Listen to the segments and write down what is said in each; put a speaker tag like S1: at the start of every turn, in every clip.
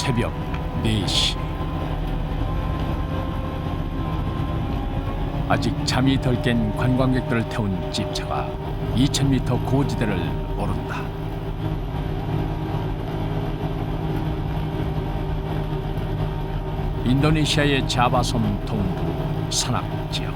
S1: 새벽 4시. 아직 잠이 덜 깬 관광객들을 태운 집차가 2000m 고지대를 오른다. 인도네시아의 자바섬 동부 산악 지역.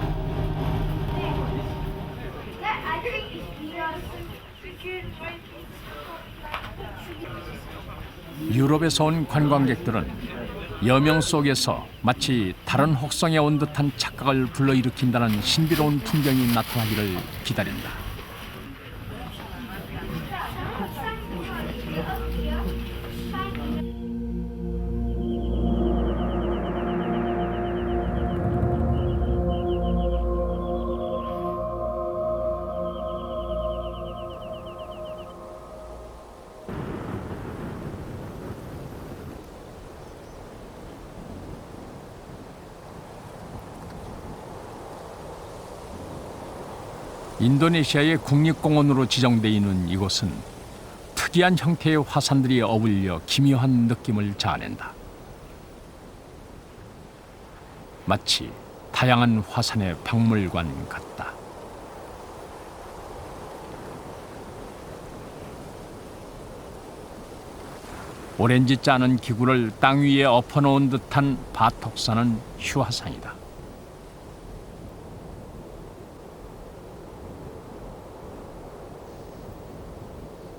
S1: 유럽에서 온 관광객들은 여명 속에서 마치 다른 혹성에 온 듯한 착각을 불러일으킨다는 신비로운 풍경이 나타나기를 기다린다. 인도네시아의 국립공원으로 지정돼 있는 이곳은 특이한 형태의 화산들이 어울려 기묘한 느낌을 자아낸다. 마치 다양한 화산의 박물관 같다. 오렌지 짜는 기구를 땅 위에 엎어놓은 듯한 바톡산은 휴화산이다.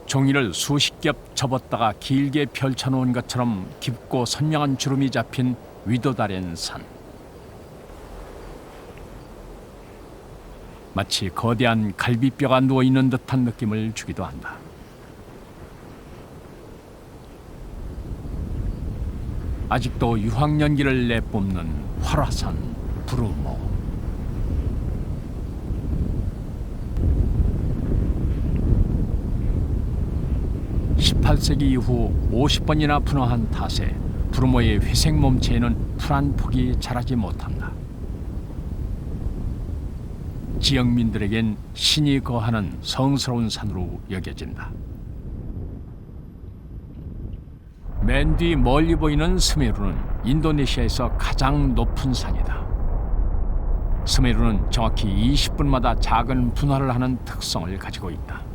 S1: 종이를 수십 겹 접었다가 길게 펼쳐놓은 것처럼 깊고 선명한 주름이 잡힌 위도다렌 산. 마치 거대한 갈비뼈가 누워있는 듯한 느낌을 주기도 한다. 아직도 유황연기를 내뿜는 활화산 브루모. 18세기 이후 50번이나 분화한 탓에 브루모의 회색 몸체에는 풀 한 폭이 자라지 못한다. 지역민들에겐 신이 거하는 성스러운 산으로 여겨진다. 맨 뒤 멀리 보이는 스메루는 인도네시아에서 가장 높은 산이다. 스메루는 정확히 20분마다 작은 분화를 하는 특성을 가지고 있다.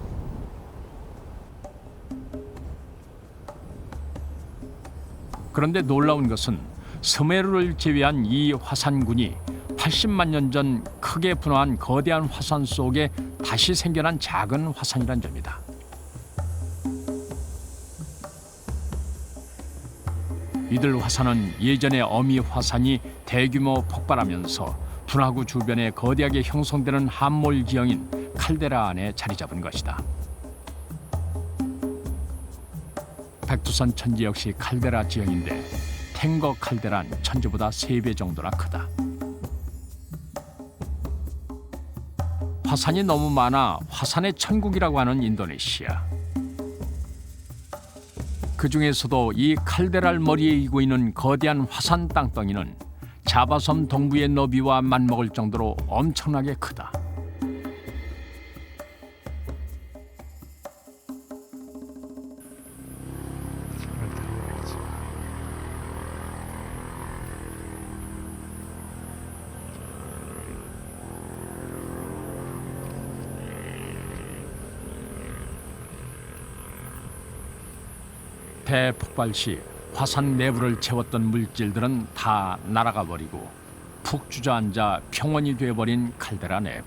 S1: 그런데 놀라운 것은 스메루를 제외한 이 화산군이 80만 년 전 크게 분화한 거대한 화산 속에 다시 생겨난 작은 화산이란 점이다. 이들 화산은 예전에 어미 화산이 대규모 폭발하면서 분화구 주변에 거대하게 형성되는 함몰 지형인 칼데라 안에 자리 잡은 것이다. 백두산 천지 역시 칼데라 지형인데 탱거 칼데라는 천지보다 3배 정도나 크다. 화산이 너무 많아 화산의 천국이라고 하는 인도네시아. 그 중에서도 이 칼데라를 머리에 이고 있는 거대한 화산 땅덩이는 자바섬 동부의 너비와 맞먹을 정도로 엄청나게 크다. 대폭발 시 화산 내부를 채웠던 물질들은 다 날아가 버리고 푹 주저앉아 평원이 되어버린 칼데라 내부.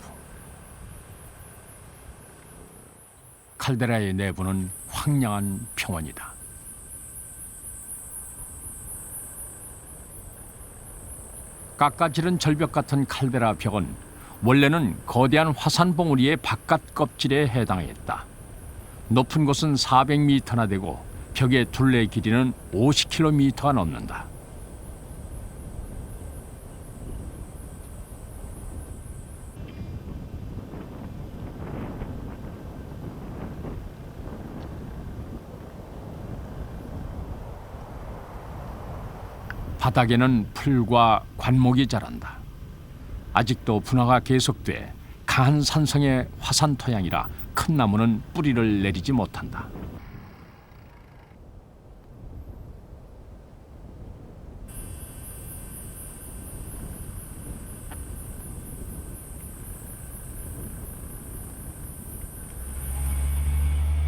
S1: 칼데라의 내부는 황량한 평원이다. 깎아지른 절벽 같은 칼데라 벽은 원래는 거대한 화산 봉우리의 바깥 껍질에 해당했다. 높은 곳은 400m나 되고 벽의 둘레 길이는 50km가 넘는다. 바닥에는 풀과 관목이 자란다. 아직도 분화가 계속돼 강한 산성의 화산 토양이라 큰 나무는 뿌리를 내리지 못한다.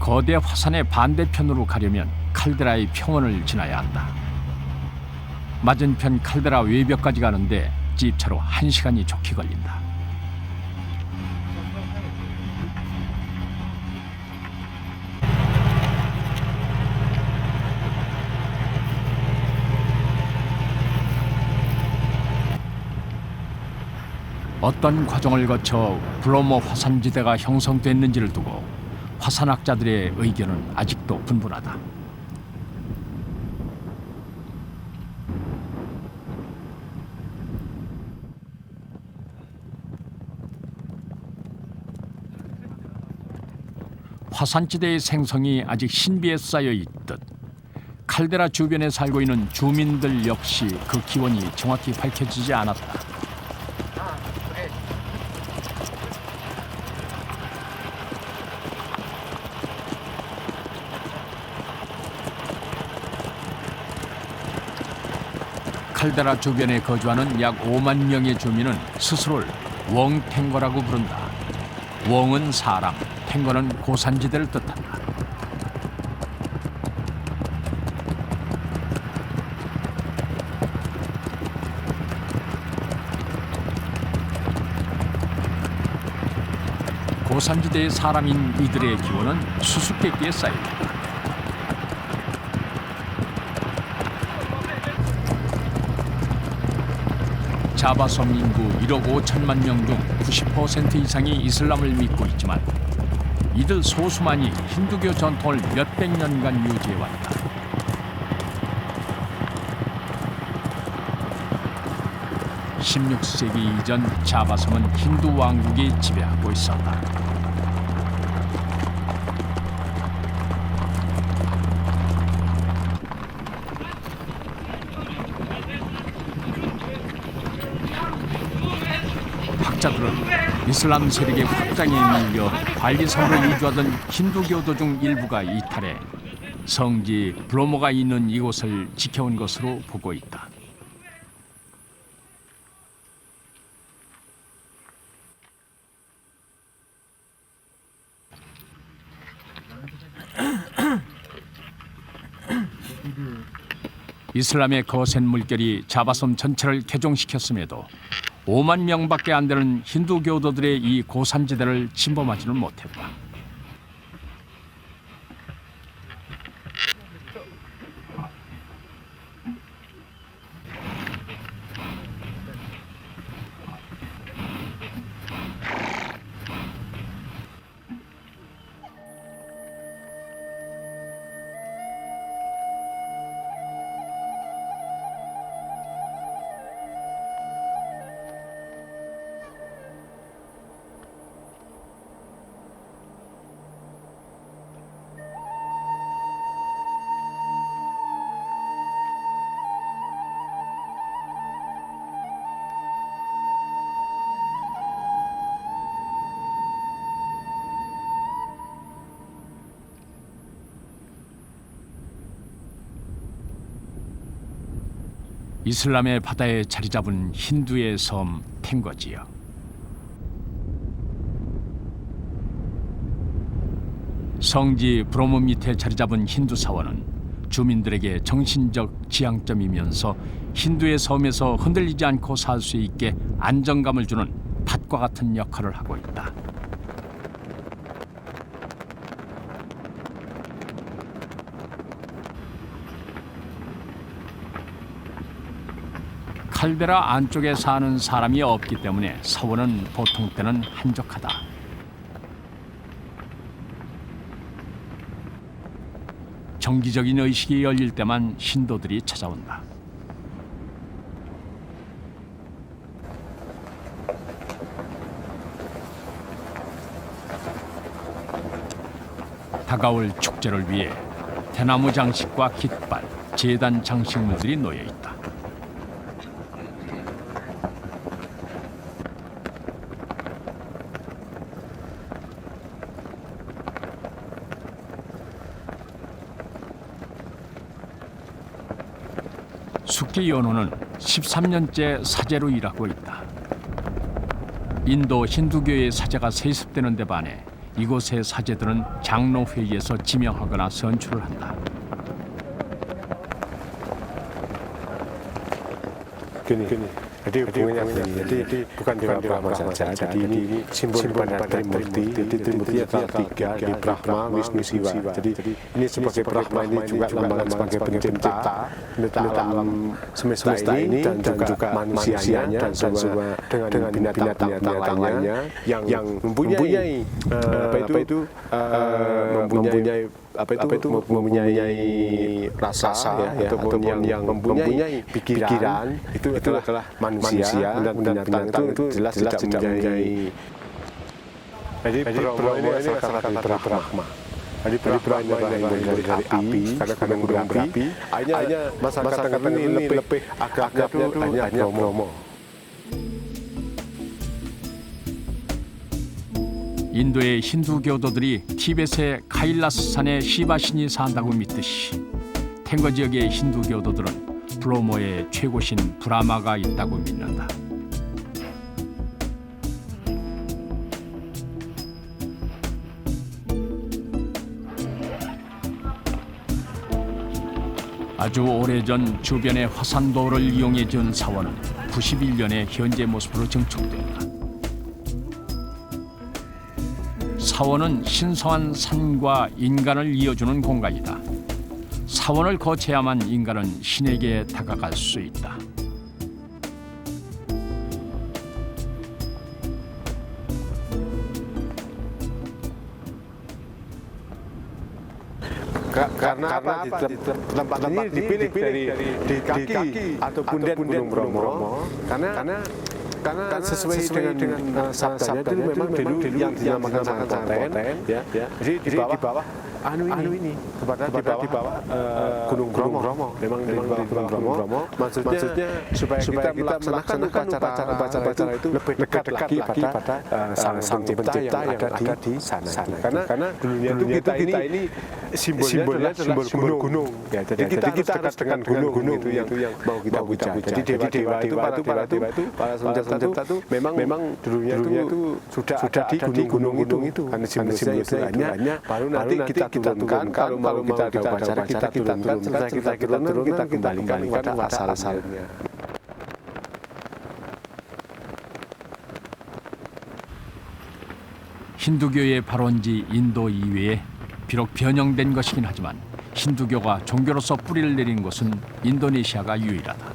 S1: 거대 화산의 반대편으로 가려면 칼데라의 평원을 지나야 한다. 맞은편 칼데라 외벽까지 가는데 집차로 1시간이 좋게 걸린다. 어떤 과정을 거쳐 브로모 화산지대가 형성됐는지를 두고 화산학자들의 의견은 아직도 분분하다. 화산지대의 생성이 아직 신비에 쌓여 있듯 칼데라 주변에 살고 있는 주민들 역시 그 기원이 정확히 밝혀지지 않았다. 칼데라 주변에 거주하는 약 5만 명의 주민은 스스로를 웡탱거라고 부른다. 웡은 사람, 탱거는 고산지대를 뜻한다. 고산지대의 사람인 이들의 기원은 수수께끼에 쌓여있다. 자바섬 인구 1억 5천만 명 중 90% 이상이 이슬람을 믿고 있지만 이들 소수만이 힌두교 전통을 몇백 년간 유지해왔다. (16세기) 이전 자바섬은 힌두 왕국이 지배하고 있었다. 학자들은 이슬람 세력의 확장에 밀려 관리섬으로 이주하던 힌두교도 중 일부가 이탈해 성지 브로모가 있는 이곳을 지켜온 것으로 보고 있다. 이슬람의 거센 물결이 자바섬 전체를 개종시켰음에도 5만 명밖에 안 되는 힌두교도들의 이 고산지대를 침범하지는 못했다. 이슬람의 바다에 자리 잡은 힌두의 섬 탱거지역. 성지 브로모 밑에 자리 잡은 힌두 사원은 주민들에게 정신적 지향점이면서 힌두의 섬에서 흔들리지 않고 살 수 있게 안정감을 주는 닷과 같은 역할을 하고 있다. 칼데라 안쪽에 사는 사람이 없기 때문에 사원은 보통 때는 한적하다. 정기적인 의식이 열릴 때만 신도들이 찾아온다. 다가올 축제를 위해 대나무 장식과 깃발, 제단 장식물들이 놓여 있다. 숙기 연호는 13년째 사제로 일하고 있다. 인도 힌두교의 사제가 세습되는 데 반해 이곳의 사제들은 장로회의에서 지명하거나 선출을 한다.
S2: Jadi hubungannya begini, jadi bukan Brahma saja, jadi ini simbol pada Trimurti, jadi Trimurti adalah tiga, di Brahma, Wisnu, Siwa. Jadi ini sebagai Brahma ini juga lambang sebagai pencipta alam semesta ini dan juga manusianya dan semua dengan binatang lainnya yang mempunyai rasa ataupun yang mempunyai pikiran itu adalah manusia dan binatang itu jelas tidak mempunyai. Jadi Bromo ini salah satu Brahma. Jadi Brahma dari api, karena gunung berapi. Hanya masyarakat ini lebih agaknya itu hanya Bromo.
S1: 인도의 힌두 교도들이 티벳의 카일라스 산에 시바신이 산다고 믿듯이 탱거 지역의 힌두 교도들은 브로모의 최고신 브라마가 있다고 믿는다. 아주 오래전 주변의 화산도를 이용해 준 사원은 91년의 현재 모습으로 증축된다. 사원은 신성한 산과 인간을 이어주는 공간이다. 사원을 거쳐야만 인간은 신에게 다가갈 수 있다.
S2: Karena apa? Tempat ini dipilih di kaki atau pundak Gunung Bromo karena sesuai dengan sabdanya itu memang dulu yang dinamakan sangat konten, ya. Jadi di bawah ini di bawah Gunung Bromo. Memang di bawah Gunung Bromo. Maksudnya supaya kita melaksanakan upacara itu lebih dekat lagi pada sang pencipta yang ada di sana. Karena dulunya itu kita ini simbolnya adalah simbol gunung. Ya, jadi kita harus dekat dengan gunung itu yang mau kita puja. Jadi dewa itu para pencipta itu memang dulunya itu sudah di gunung itu. Karena simbolnya itu hanya baru nanti kita turunkan kalau kita ada upacara kita turunkan setelah kita turunkan kita kembalikan pada asal-asalnya.
S1: 힌두교의 발원지 인도 이외에 비록 변형된 것이긴 하지만 힌두교가 종교로서 뿌리를 내린 곳은 인도네시아가 유일하다.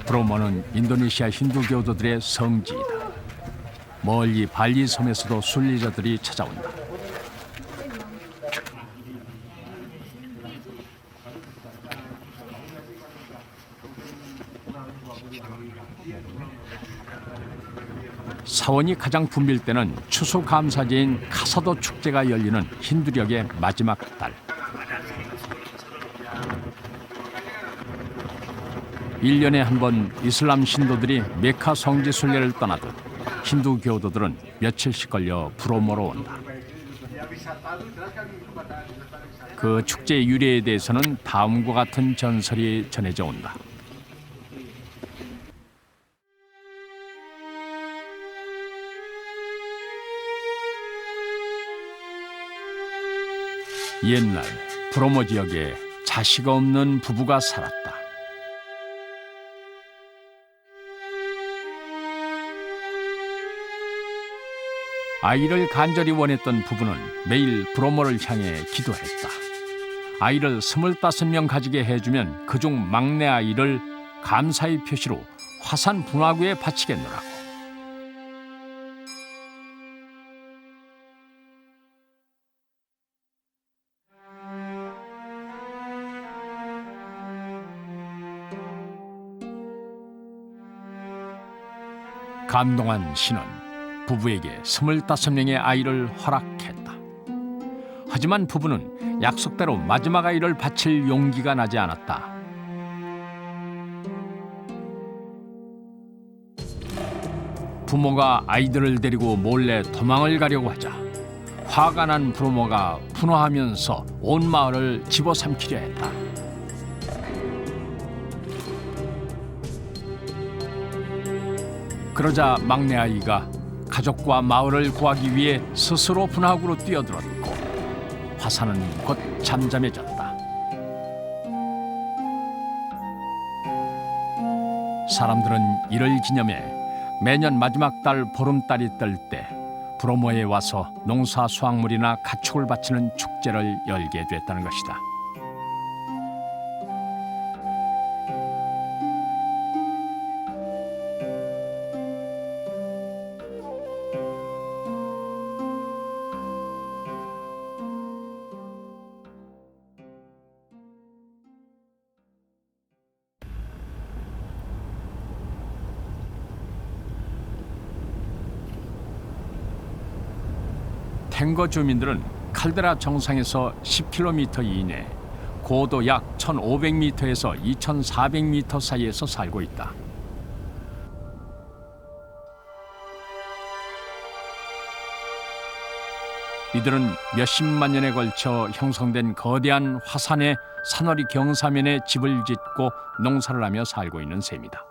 S1: 브로모는 인도네시아 힌두교도들의 성지이다. 멀리 발리 섬에서도 순례자들이 찾아온다. 사원이 가장 붐빌 때는 추수감사제인 카사도 축제가 열리는 힌두력의 마지막 달. 1년에 한 번 이슬람 신도들이 메카 성지 순례를 떠나듯 힌두 교도들은 며칠씩 걸려 브로모로 온다. 그 축제의 유래에 대해서는 다음과 같은 전설이 전해져 온다. 옛날 브로모 지역에 자식 없는 부부가 살았다. 아이를 간절히 원했던 부부는 매일 브로모를 향해 기도했다. 아이를 25명 가지게 해주면 그중 막내 아이를 감사의 표시로 화산 분화구에 바치겠노라고. 감동한 신은 부부에게 25명의 아이를 허락했다. 하지만 부부는 약속대로 마지막 아이를 바칠 용기가 나지 않았다. 부모가 아이들을 데리고 몰래 도망을 가려고 하자 화가 난 브로모가 분화하면서 온 마을을 집어삼키려 했다. 그러자 막내 아이가 가족과 마을을 구하기 위해 스스로 분화구로 뛰어들었고 화산은 곧 잠잠해졌다. 사람들은 이를 기념해 매년 마지막 달 보름달이 뜰 때 브로모에 와서 농사 수확물이나 가축을 바치는 축제를 열게 됐다는 것이다. 탱거 주민들은 칼데라 정상에서 10km 이내, 고도 약 1,500m에서 2,400m 사이에서 살고 있다. 이들은 몇십만 년에 걸쳐 형성된 거대한 화산의 산허리 경사면에 집을 짓고 농사를 하며 살고 있는 셈이다.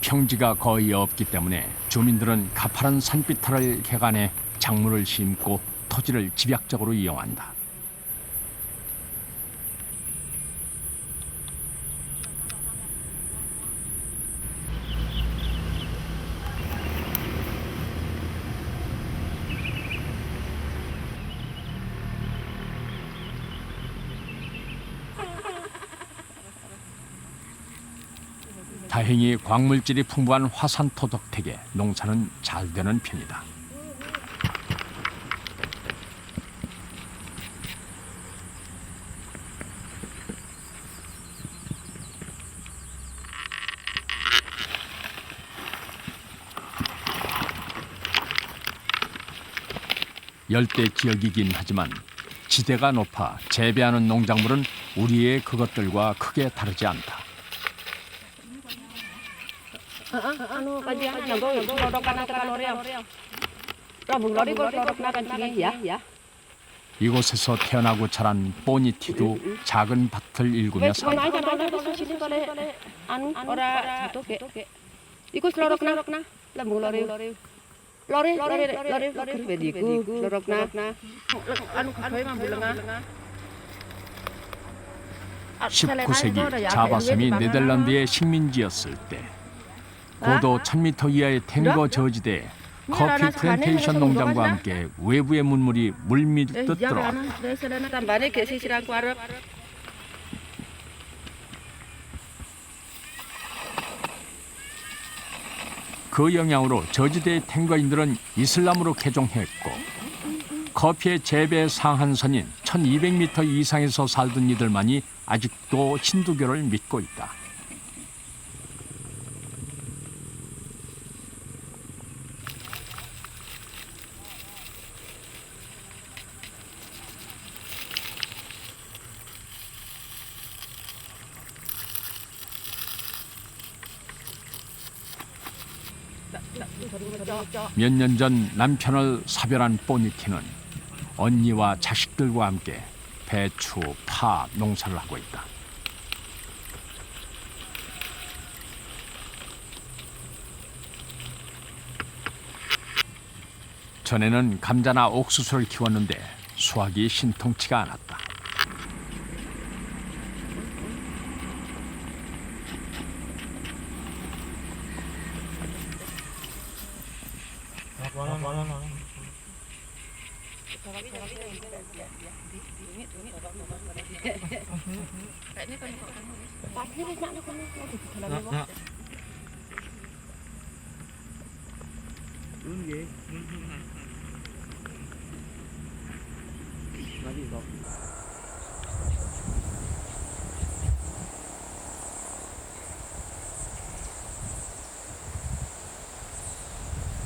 S1: 평지가 거의 없기 때문에 주민들은 가파른 산비탈을 개간해 작물을 심고 토지를 집약적으로 이용한다. 다행히 광물질이 풍부한 화산토 덕택에 농사는 잘 되는 편이다. 열대 지역이긴 하지만 지대가 높아 재배하는 농작물은 우리의 그것들과 크게 다르지 않다.
S3: anu kajian nago rodokan kalori rabung lori kok rodokan cigi ya.
S1: 이곳에서 태어나고 자란 뽀니티도 작은 밭을 일구며 산다.
S3: anu ora satu ke ikut lorokna rabung lori bediku lorokna anu koy mambulenga
S1: 19세기 자바섬이 네덜란드의 식민지였을 때 고도 1000m 이하의 탱거 저지대에 커피 플랜테이션 농장과 함께 외부의 문물이 물밀듯 들어왔다. 그 영향으로 저지대의 탱거인들은 이슬람으로 개종했고 커피의 재배 상한선인 1200m 이상에서 살던 이들만이 아직도 힌두교를 믿고 있다. 몇 년 전 남편을 사별한 뽀니티는 언니와 자식들과 함께 배추, 파 농사를 하고 있다. 전에는 감자나 옥수수를 키웠는데 수확이 신통치가 않았다.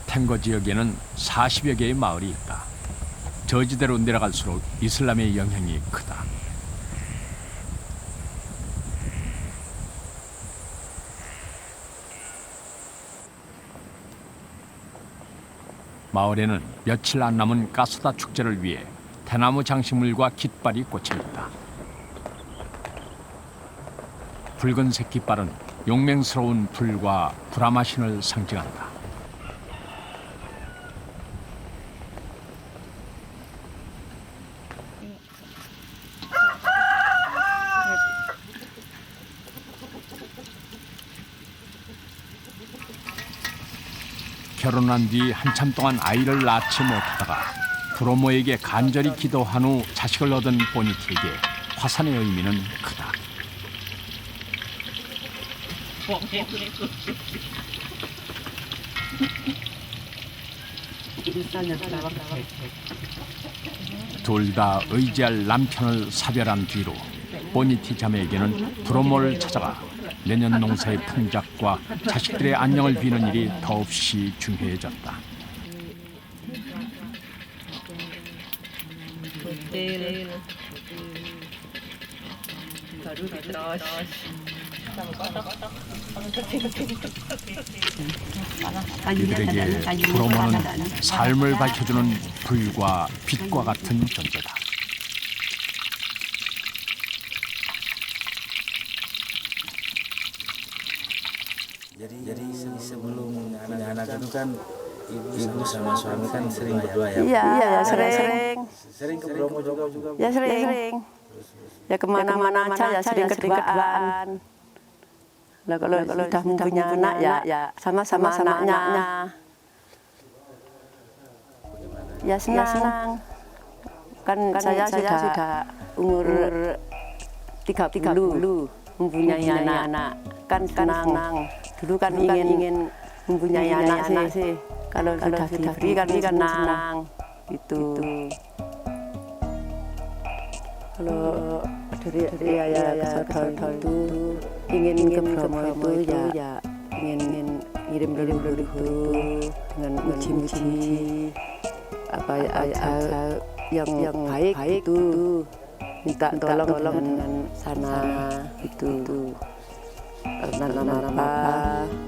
S1: 탱거 지역에는 40여 개의 마을이 있다. 저지대로 내려갈수록 이슬람의 영향이 크다. 마을에는 며칠 안 남은 가스다 축제를 위해 대나무 장식물과 깃발이 꽂혀 있다. 붉은색 깃발은 용맹스러운 불과 불화마신을 상징한다. 결혼한 뒤 한참 동안 아이를 낳지 못하다가 부모에게 간절히 기도한 후 자식을 얻은 보니티에게 화산의 의미는 크다. 둘 다 의지할 남편을 사별한 뒤로 보니티 자매에게는 부모를 찾아가 내년 농사의 풍작과 자식들의 안녕을 비는 일이 더없이 중요해졌다. 이들에게 부모는 삶을 밝혀주는 불과 빛과 같은 존재다.
S4: Jadi sebelum punya anak itu kan ibu sama suami kan sering berdua ya.
S5: Iya, sering.
S4: Sering ke Bromo juga.
S5: Ya sering. Ya kemana-mana aja ya sering keduaan. Lah kalau sudah punya anak ya sama-sama anaknya. Ya senang. Kan saya sudah umur 30 mempunyai anak. Kan senang. Dulu kan ingin mempunyai anak sih. Kalau sudah diberi kan senang. Gitu. Kalau dari ayah saudara itu ingin ke Bromo itu ya ingin ngirim leluhur dengan muji-muji apa yang baik itu minta tolong dengan sana itu karena apa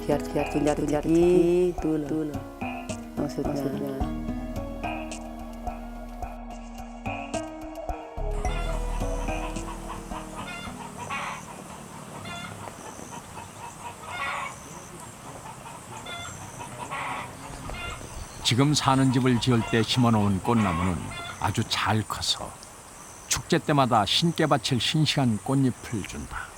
S5: biar punya rezeki itu loh maksudnya.
S1: 지금 사는 집을 지을 때 심어놓은 꽃나무는 아주 잘 커서 축제 때마다 신께 바칠 싱싱한 꽃잎을 준다.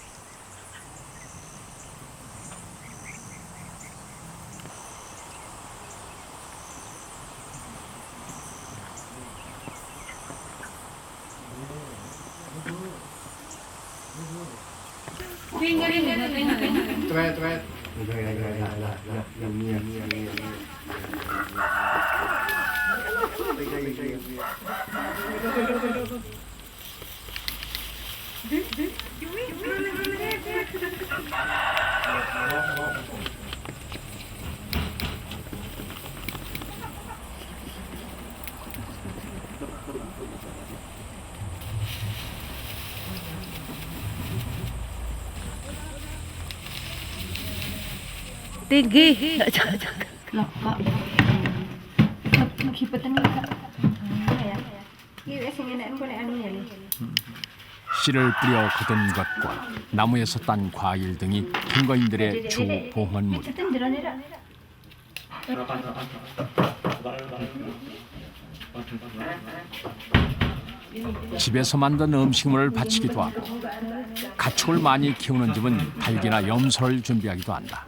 S5: Tinggi.
S6: Loh, kok gibetan kok. Ya. Iki sing enak boleh anunya nih.
S1: 씨를 뿌려 거둔 것과 나무에서 딴 과일 등이 핑거인들의 주 보헌물.
S6: Gibetan 들어내라.
S1: 집에서 만든 음식물을 바치기도 하고 가축을 많이 키우는 집은 닭이나 염소를 준비하기도 한다.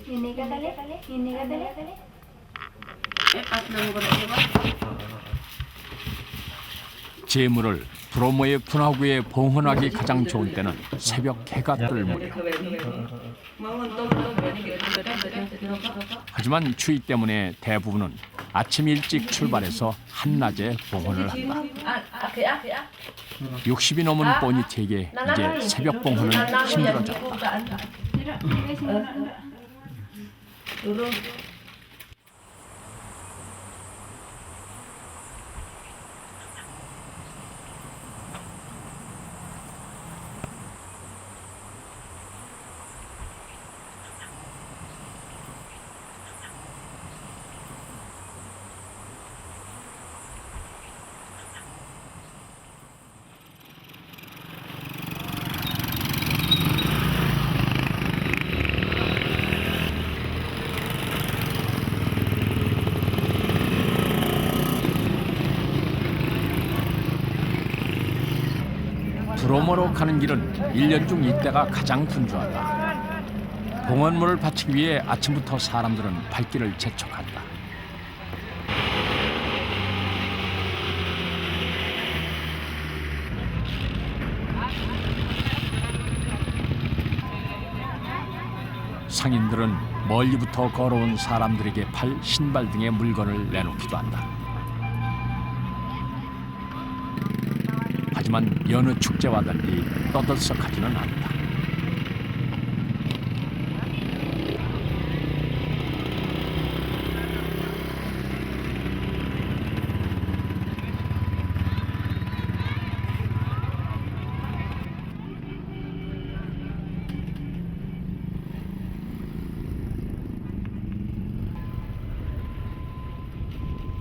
S6: Ini kali.
S1: 제물을 브로모의 분화구에 봉헌하기 가장 좋은 때는 새벽 해가 뜰 무렵. 하지만 추위 때문에 대부분은 아침 일찍 출발해서 한낮에 봉헌을 한다. 60이 넘은 보니티에게 이제 새벽 봉헌은 힘들어졌다. 브로모로 가는 길은 1년 중 이때가 가장 분주하다. 봉헌물을 바치기 위해 아침부터 사람들은 발길을 재촉한다. 상인들은 멀리부터 걸어온 사람들에게 팔, 신발 등의 물건을 내놓기도 한다. 하지만 여느 축제와 달리 떠들썩하지는 않다.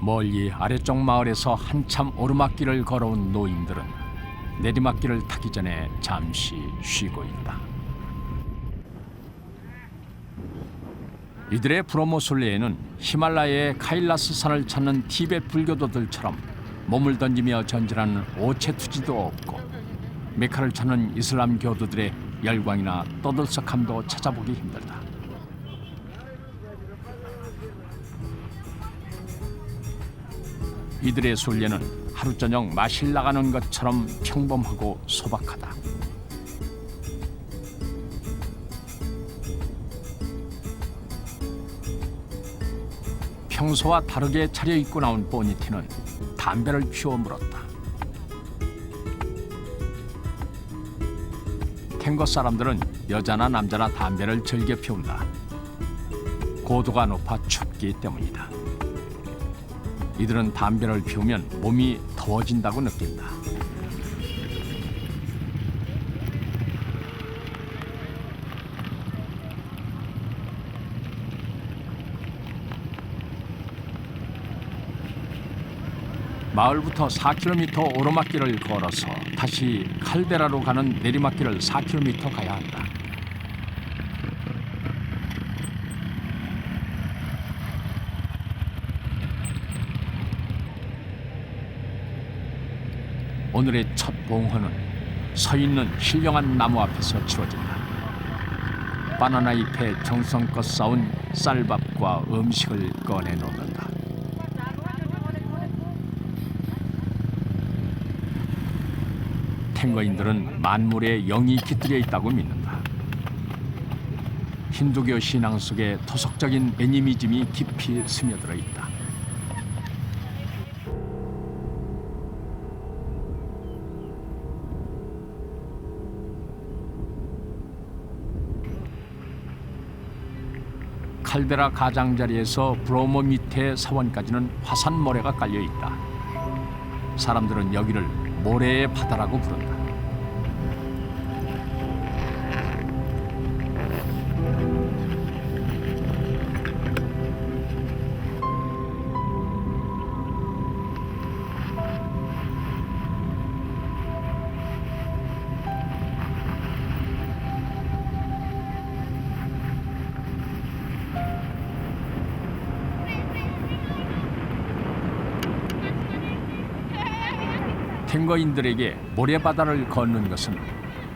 S1: 멀리 아래쪽 마을에서 한참 오르막길을 걸어온 노인들은 내리막길을 타기 전에 잠시 쉬고 있다. 이들의 브로모 순례에는 히말라야의 카일라스 산을 찾는 티베트 불교도들처럼 몸을 던지며 전진하는 오체투지도 없고 메카를 찾는 이슬람 교도들의 열광이나 떠들썩함도 찾아보기 힘들다. 이들의 순례는 하루 저녁 마실 나가는 것처럼 평범하고 소박하다. 평소와 다르게 차려입고 나온 보니티는 담배를 피워 물었다. 탱고 사람들은 여자나 남자나 담배를 즐겨 피운다. 고도가 높아 춥기 때문이다. 이들은 담배를 피우면 몸이 더워진다고 느낀다. 마을부터 4km 오르막길을 걸어서 다시 칼데라로 가는 내리막길을 4km 가야 한다. 오늘의 첫 봉헌은 서 있는 신령한 나무 앞에서 치러진다. 바나나 잎에 정성껏 쌓은 쌀밥과 음식을 꺼내 놓는다. 탱거인들은 만물에 영이 깃들여 있다고 믿는다. 힌두교 신앙 속에 토속적인 애니미즘이 깊이 스며들어 있다. 칼데라 가장자리에서 브로모 밑에 사원까지는 화산모래가 깔려 있다. 사람들은 여기를 모래의 바다라고 부른다. 탱거인들에게 모래바다를 걷는 것은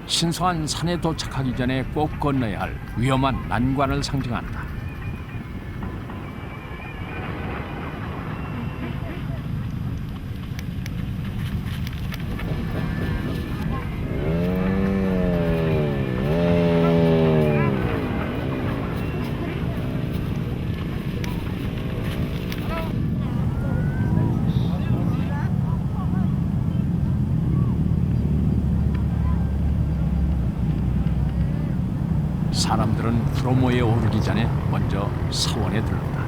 S1: 신성한 산에 도착하기 전에 꼭 건너야 할 위험한 난관을 상징한다. 사람들은 브로모에 오르기 전에 먼저 사원에 들른다.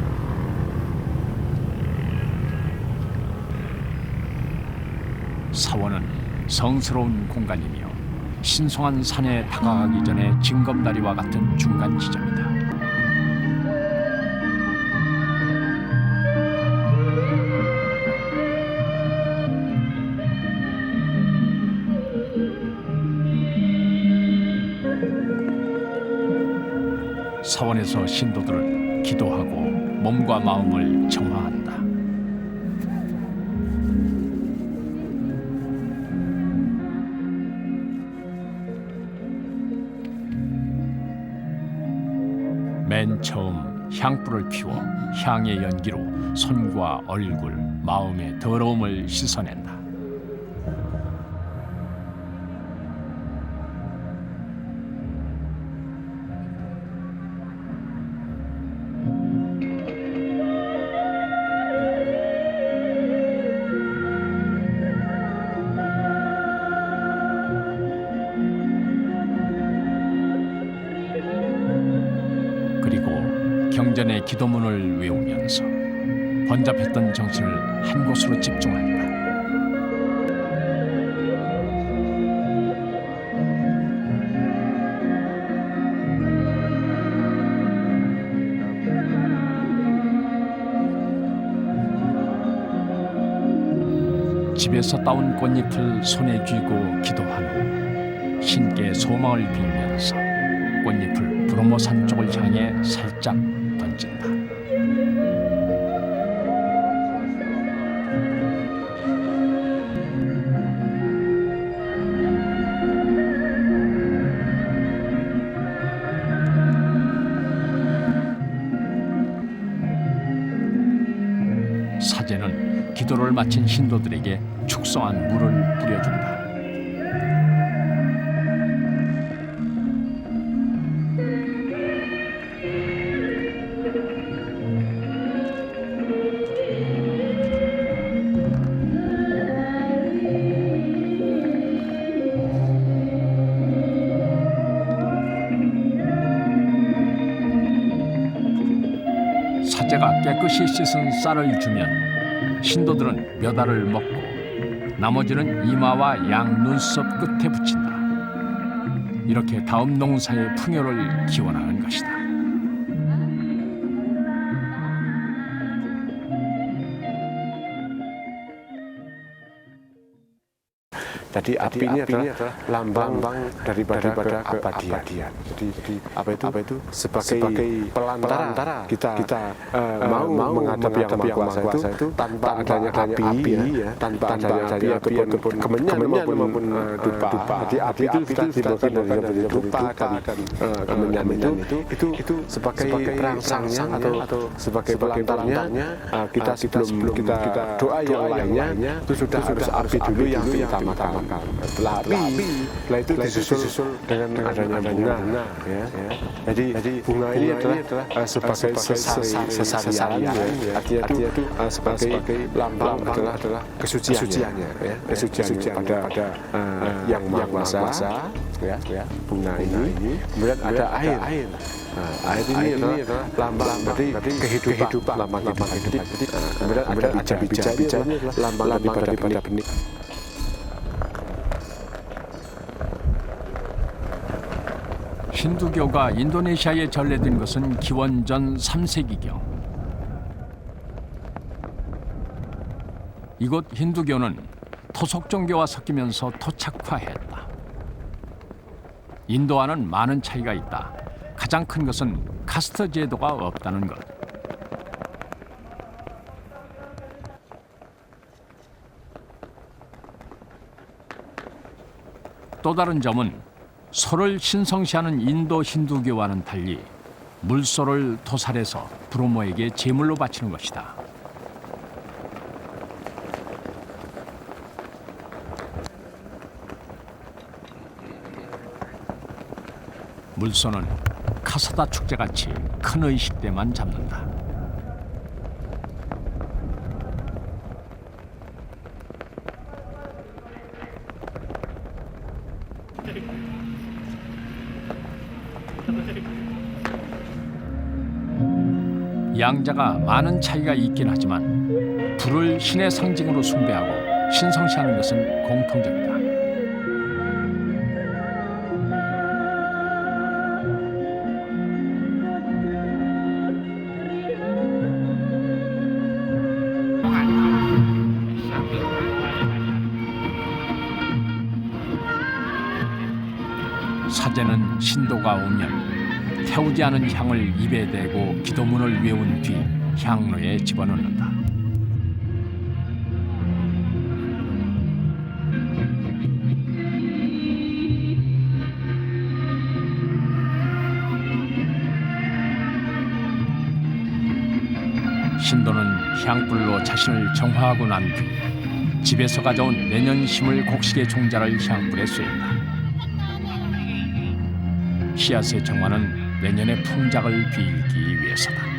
S1: 사원은 성스러운 공간이며 신성한 산에 다가가기 전에 징검다리와 같은 중간 지점이다. 사원에서 신도들은 기도하고 몸과 마음을 정화한다. 맨 처음 향불을 피워 향의 연기로 손과 얼굴, 마음의 더러움을 씻어낸다. 그리고 경전의 기도문을 외우면서 번잡했던 정신을 한 곳으로 집중한다. 집에서 따온 꽃잎을 손에 쥐고 기도한 후 신께 소망을 빌면서 꽃잎을 브로모산 쪽을 향해 살짝 던진다. 사제는 기도를 마친 신도들에게 축성한 물을 뿌려준다. 사제가 깨끗이 씻은 쌀을 주면 신도들은 몇 알을 먹고 나머지는 이마와 양 눈썹 끝에 붙인다. 이렇게 다음 농사의 풍요를 기원하는 것이다.
S2: Jadi api ini adalah lambang daripada keabadian. Jadi apa itu sebagai pelantara kita mau menghadap yang Maha Kuasa itu tanpa adanya api ya, tanpa adanya ataupun kemenyan maupun dupa. Jadi api itu dimulakan dari dupa dan kemenyan itu sebagai perangsangnya atau sebagai pelantarnya. Kita sebelum kita doa yang lainnya itu sudah harus api dulu yang diutamakan. Setelah itu disusul dengan adanya bunga, ya. Jadi bunga ini adalah sebagai sesarian, artinya itu sebagai lambang adalah kesuciannya, ya. Kesuciannya pada yang Maha Kuasa, ya. Bunga ini, kemudian ada air. Air ini adalah lambang dari kehidupan, lambang hidup. Kemudian ada bija-bija lambang daripada benih.
S1: 힌두교가 인도네시아에 전래된 것은 기원전 3세기경. 이곳 힌두교는 토속 종교와 섞이면서 토착화했다. 인도와는 많은 차이가 있다. 가장 큰 것은 카스트 제도가 없다는 것. 또 다른 점은 소를 신성시하는 인도 힌두교와는 달리 물소를 토살해서 브로모에게 제물로 바치는 것이다. 물소는 카사다 축제같이 큰 의식 때만 잡는다. 양자가 많은 차이가 있긴 하지만 불을 신의 상징으로 숭배하고 신성시하는 것은 공통적이다. 사제는 신도가 오면 태우지 않은 향을 입에 대고 기도문을 외운 뒤 향로에 집어넣는다. 신도는 향불로 자신을 정화하고 난 뒤 집에서 가져온 내년 심을 곡식의 종자를 향불에 쏜다. 씨앗의 정화는 내년의 풍작을 빌기 위해서다.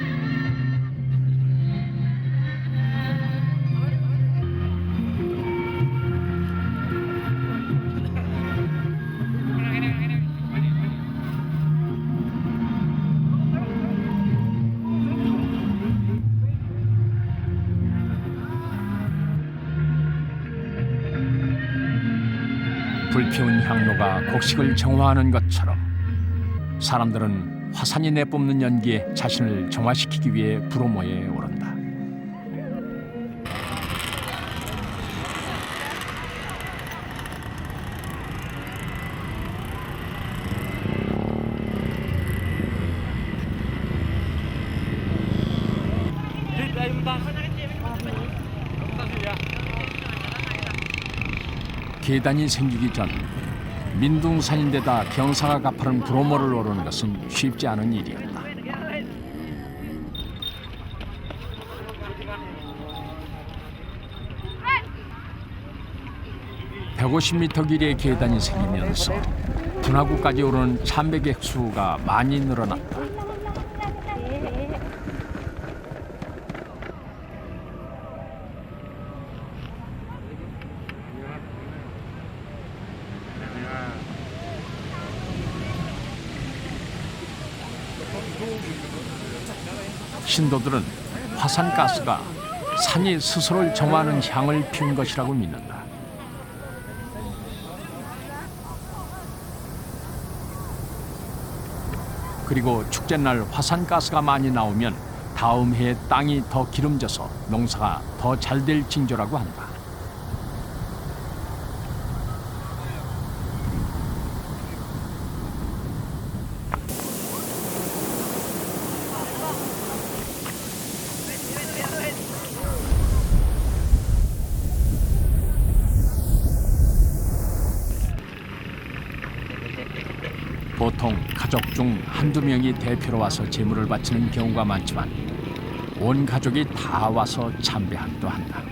S1: 불피운 향로가 곡식을 정화하는 것처럼 사람들은 화산이 내뿜는 연기에 자신을 정화시키기 위해 불호모에 오른다. 계단이 생기기 전 민둥산인데다 경사가 가파른 불호모를 오르는 것은 쉽지 않은 일이었다. (150m) 길이의 계단이 생기면서 분화구까지 오르는 참배객 수가 많이 늘어났다. 신도들은 화산가스가 산이 스스로를 정화하는 향을 피운 것이라고 믿는다. 그리고 축제날 화산가스가 많이 나오면 다음 해에 땅이 더 기름져서 농사가 더 잘 될 징조라고 한다. 보통 가족 중 한두 명이 대표로 와서 제물을 바치는 경우가 많지만 온 가족이 다 와서 참배하기도 한다.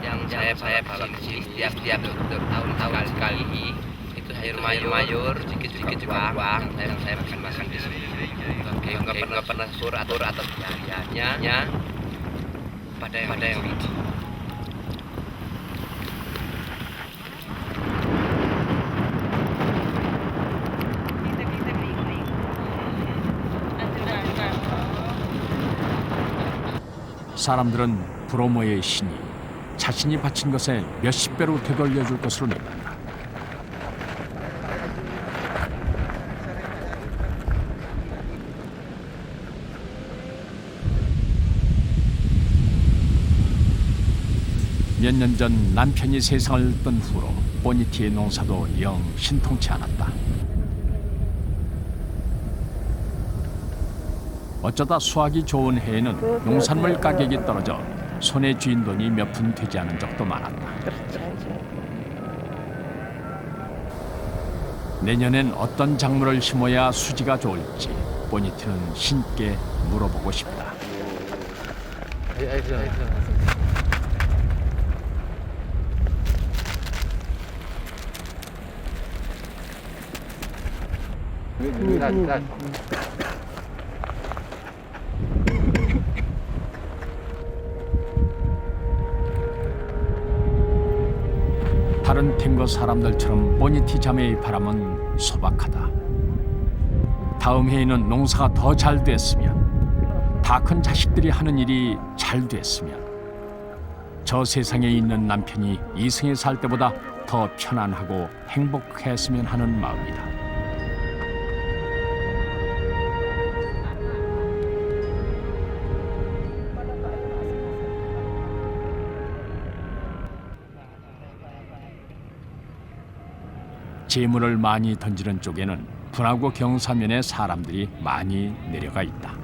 S7: Yang saya vaksin setiap tahun sekali itu sayur mayur sedikit uang saya makan di sini nggak pernah sur atau hadiahnya pada yang itu.
S1: 사람들은 브로모의 신이 자신이 바친 것에 몇십 배로 되돌려줄 것으로 믿는다. 몇 년 전 남편이 세상을 뜬 후로 보니티의 농사도 영 신통치 않았다. 어쩌다 수확이 좋은 해에는 농산물 가격이 떨어져 손에 쥔 돈이 몇 푼 되지 않은 적도 많았다. 내년엔 어떤 작물을 심어야 수지가 좋을지 보니티는 신께 물어보고 싶다. 다른 탱거 사람들처럼 보니티 자매의 바람은 소박하다. 다음 해에는 농사가 더 잘 됐으면, 다 큰 자식들이 하는 일이 잘 됐으면, 저 세상에 있는 남편이 이승에 살 때보다 더 편안하고 행복했으면 하는 마음이다. 재물을 많이 던지는 쪽에는 분화구 경사면에 사람들이 많이 내려가 있다.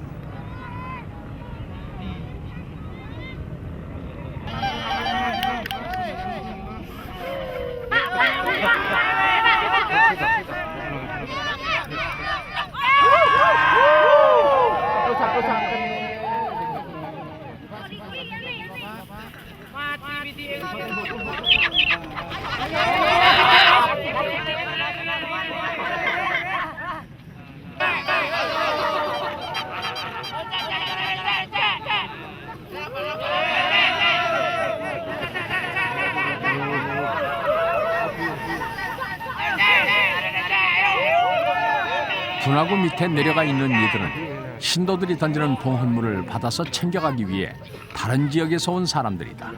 S1: 분화구 밑에 내려가 있는 이들은 신도들이 던지는 봉헌물을 받아서 챙겨가기 위해 다른 지역에서 온 사람들이다.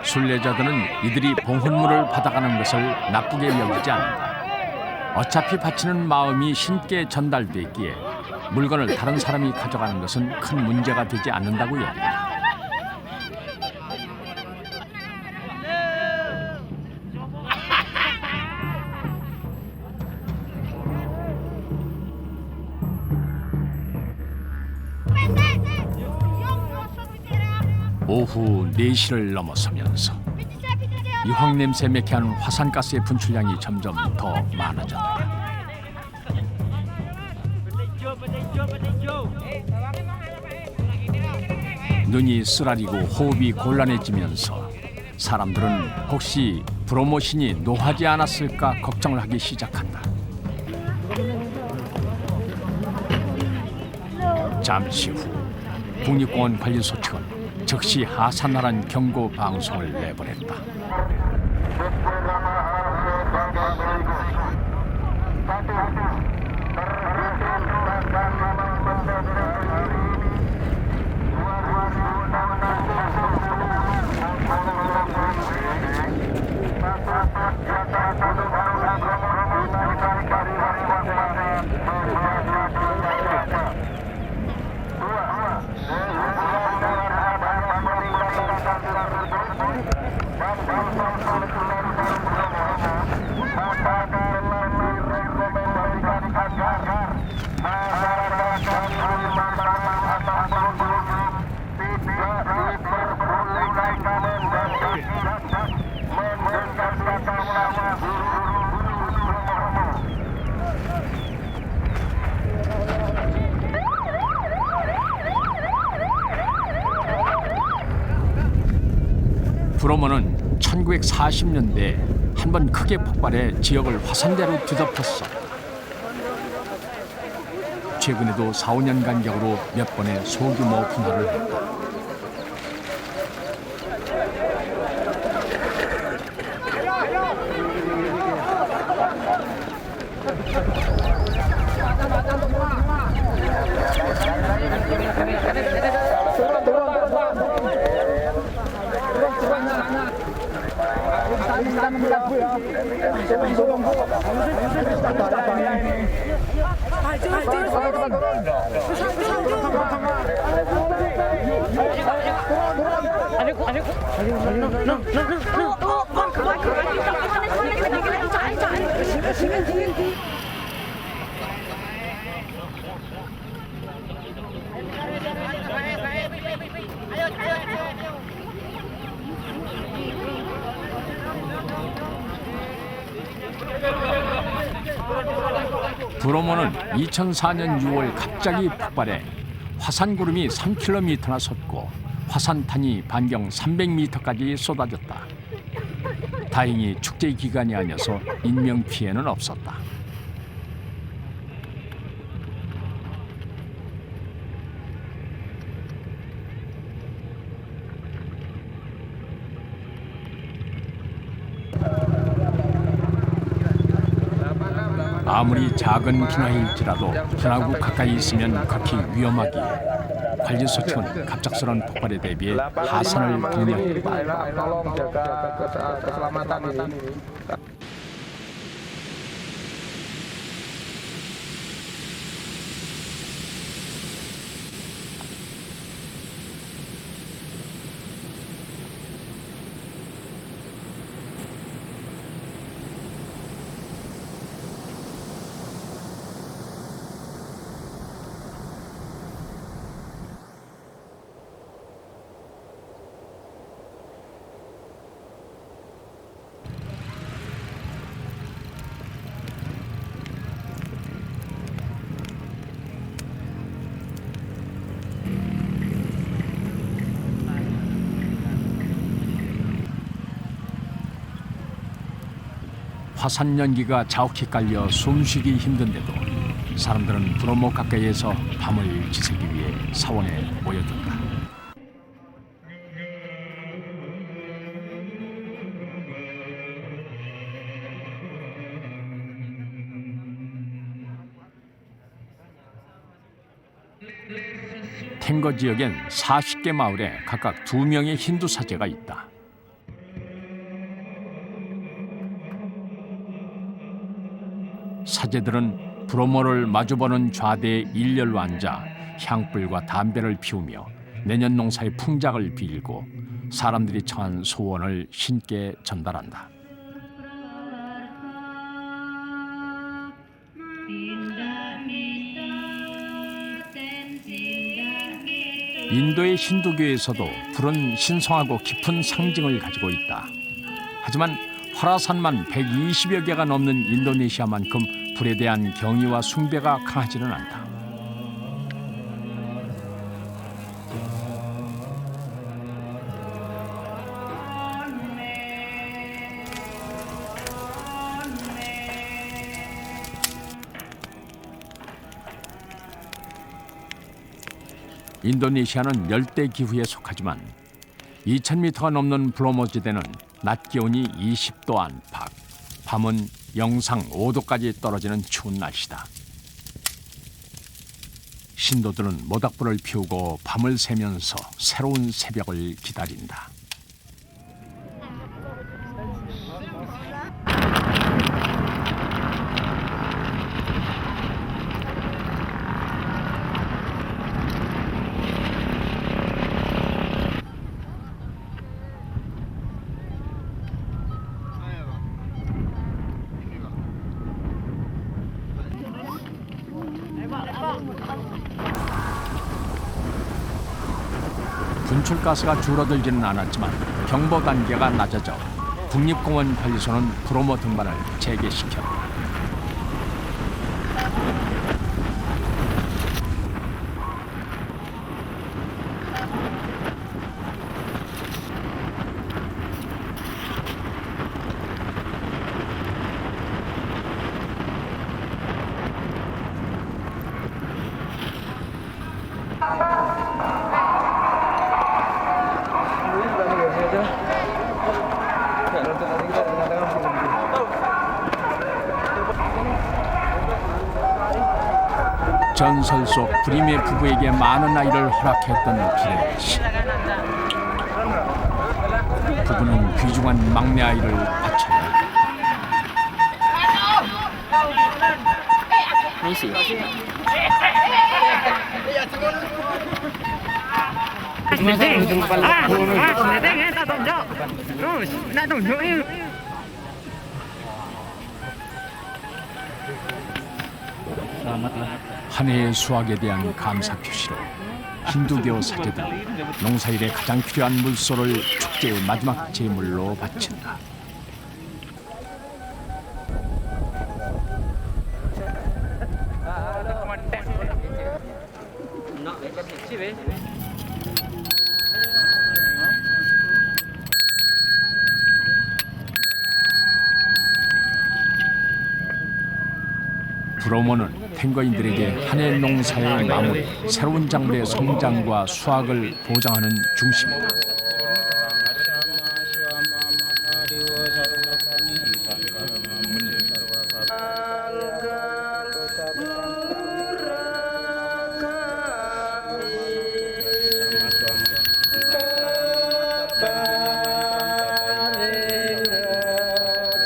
S1: 순례자들은 이들이 봉헌물을 받아가는 것을 나쁘게 여기지 않는다. 어차피 바치는 마음이 신께 전달됐기에 물건을 다른 사람이 가져가는 것은 큰 문제가 되지 않는다고 여긴다. 오후 4시를 넘어서면서 유황 냄새 매캐한 화산가스의 분출량이 점점 더 많아졌다. 눈이 쓰라리고 호흡이 곤란해지면서 사람들은 혹시 브로모신이 노하지 않았을까 걱정을 하기 시작한다. 잠시 후 국립공원 관리소 측은 즉시 하산하라는 경고 방송을 내보냈다. 브로모는 1940년대에 한 번 크게 폭발해 지역을 화산대로 뒤덮었어. 최근에도 4, 5년 간격으로 몇 번의 소규모 분화를 했다. 브로모는 2004년 6월 갑자기 폭발해 화산구름이 3km나 솟고 화산탄이 반경 300m까지 쏟아졌다. 다행히 축제 기간이 아니어서 인명피해는 없었다. 아무리 작은 분화일지라도 분화구 가까이 있으면 극히 위험하기에 관리소 측은 갑작스러운 폭발에 대비해 하산을 독려했다. 화산 연기가 자욱히 깔려 숨쉬기 힘든데도 사람들은 브로모 가까이에서 밤을 지새기 위해 사원에 모여든다. 탱거 지역엔 40개 마을에 각각 2명의 힌두 사제가 있다. 사제들은 브로모를 마주보는 좌대에 일렬로 앉아 향불과 담배를 피우며 내년 농사의 풍작을 빌고 사람들이 청한 소원을 신께 전달한다. 인도의 힌두교에서도 불은 신성하고 깊은 상징을 가지고 있다. 하지만 화라산만 120여 개가 넘는 인도네시아만큼 불에 대한 경의와 숭배가 강하지는 않다. 인도네시아는 열대 기후에 속하지만 2000m가 넘는 브로모 지대는 낮 기온이 20도 안팎, 밤은 영상 5도까지 떨어지는 추운 날씨다. 신도들은 모닥불을 피우고 밤을 새면서 새로운 새벽을 기다린다. 분출가스가 줄어들지는 않았지만 경보 단계가 낮아져 국립공원 관리소는 브로모 등반을 재개시켰다. 전설 속 브림의 부부에게 많은 아이를 허락했던 비레 씨. 부부는 귀중한 막내 아이를 바쳐야 했다. 한 해의 수확에 대한 감사 표시로 힌두교 사제들은 농사일에 가장 필요한 물소를 축제의 마지막 제물로 바친다. 브로모는 탱거인들에게 한 해 농사의 마무리, 새로운 작물의 성장과 수확을 보장하는 중심이다.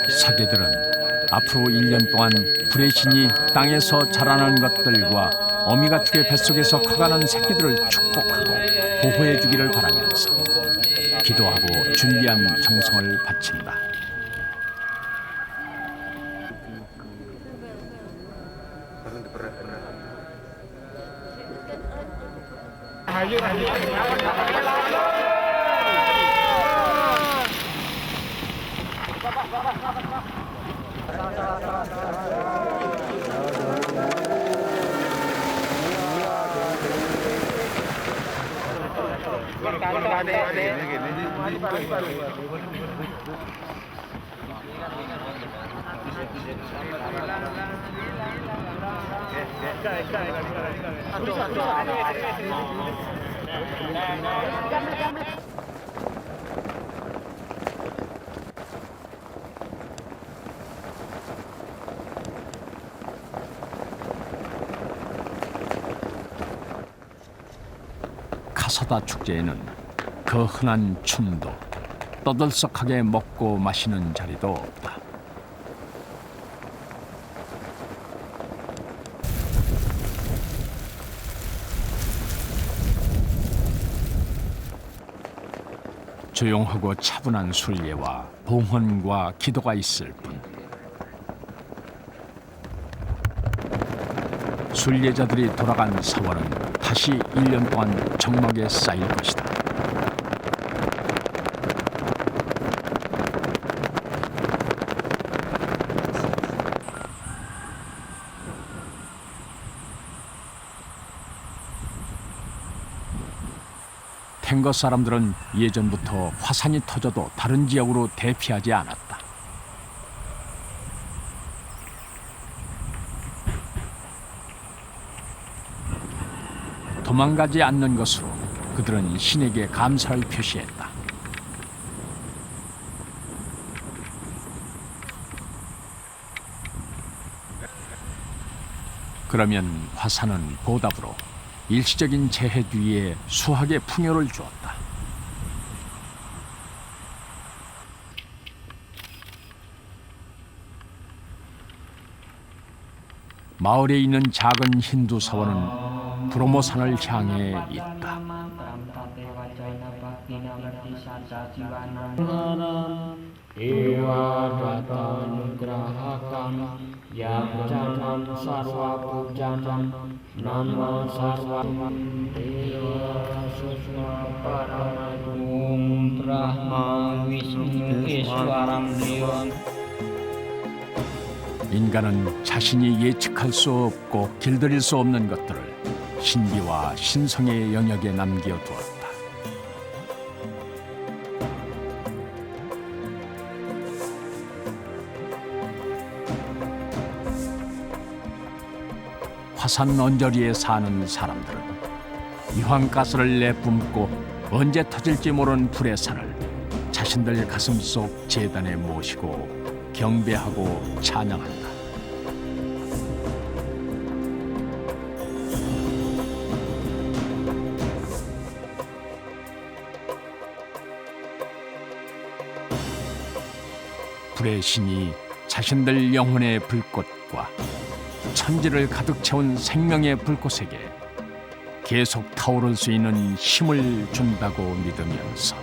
S1: 사제들은 앞으로 1년 동안 불의 신이 땅에서 자라는 것들과 어미가축의 뱃속에서 커가는 새끼들을 축복하고 보호해 주기를 바라면서 기도하고 준비한 정성을 바친다. 카사다 축제에는 그 흔한 춤도 떠들썩하게 먹고 마시는 자리도 없다. 조용하고 차분한 순례와 봉헌과 기도가 있을 뿐. 순례자들이 돌아간 사원은 다시 1년 동안 적막에 쌓일 것이다. 탱거 사람들은 예전부터 화산이 터져도 다른 지역으로 대피하지 않았다. 도망가지 않는 것으로 그들은 신에게 감사를 표시했다. 그러면 화산은 보답으로 일시적인 재해 뒤에 수학의 풍요를 주었다. 마을에 있는 작은 힌두 사원은 브로모산을 향해 있다. 인간은 자신이 예측할 수 없고 길들일 수 없는 것들을 신비와 신성의 영역에 남겨두었다. 화산 언저리에 사는 사람들은 유황가스를 내뿜고 언제 터질지 모르는 불의 산을 자신들 가슴속 제단에 모시고 경배하고 찬양한다. 불의 신이 자신들 영혼의 불꽃과 천지를 가득 채운 생명의 불꽃에게 계속 타오를 수 있는 힘을 준다고 믿으면서